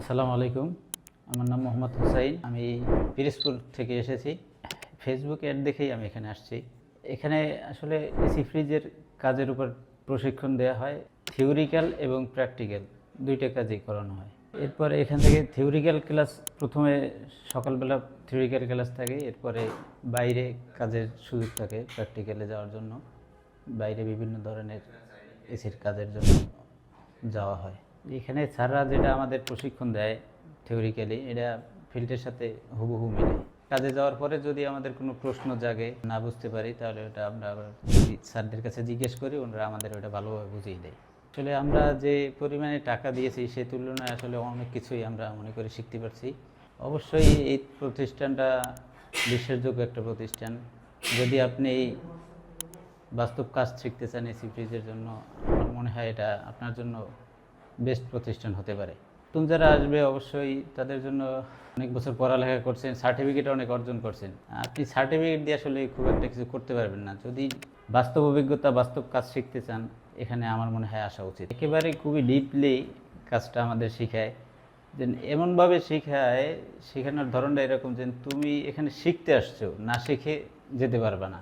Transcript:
আসসালামু আলাইকুম। আমার নাম মোহাম্মদ হুসাইন। আমি পিরোজপুর থেকে এসেছি। ফেসবুক অ্যাড দেখেই আমি এখানে আসছি। এখানে আসলে এসি ফ্রিজের কাজের উপর প্রশিক্ষণ দেওয়া হয়। থিওরিক্যাল এবং প্র্যাকটিক্যাল দুইটা কাজই করানো হয়। এরপরে এখান থেকে থিওরিক্যাল ক্লাস প্রথমে সকালবেলা থিওরিক্যাল ক্লাস থাকে, এরপরে বাইরে কাজের সুযোগ থাকে প্র্যাকটিক্যালে যাওয়ার জন্য। বাইরে বিভিন্ন ধরনের এসির কাজের জন্য যাওয়া হয়। এখানে স্যাররা যেটা আমাদের প্রশিক্ষণ দেয় থিওরিক্যালি, এটা ফিল্ডের সাথে হুবহু মিলে। কাজে যাওয়ার পরে যদি আমাদের কোনো প্রশ্ন জাগে, না বুঝতে পারি, তাহলে ওটা আমরা আবার স্যারদের কাছে জিজ্ঞেস করি, ওনারা আমাদের ওটা ভালোভাবে বুঝিয়ে দেয়। আসলে আমরা যে পরিমাণে টাকা দিয়েছি সে তুলনায় আসলে অনেক কিছুই আমরা মনে করি শিখতে পারছি। অবশ্যই এই প্রতিষ্ঠানটা বিশ্বাসযোগ্য একটা প্রতিষ্ঠান। যদি আপনি বাস্তব কাজ শিখতে চান এসি ফ্রিজের জন্য, আমার মনে হয় এটা আপনার জন্য বেস্ট প্রতিষ্ঠান হতে পারে। নতুন যারা আসবে অবশ্যই তাদের জন্য অনেক বছর পড়ালেখা করছেন, সার্টিফিকেট অনেক অর্জন করছেন, আপনি সার্টিফিকেট দিয়ে আসলে খুব একটা কিছু করতে পারবেন না। যদি বাস্তব অভিজ্ঞতা, বাস্তব কাজ শিখতে চান, এখানে আমার মনে হয় আসা উচিত। একেবারে খুবই ডিপলি কাজটা আমাদের শেখায়, যে এমনভাবে শেখায়, শেখানোর ধরনটা এরকম যে তুমি এখানে শিখতে আসছো, না শিখে যেতে পারবে না।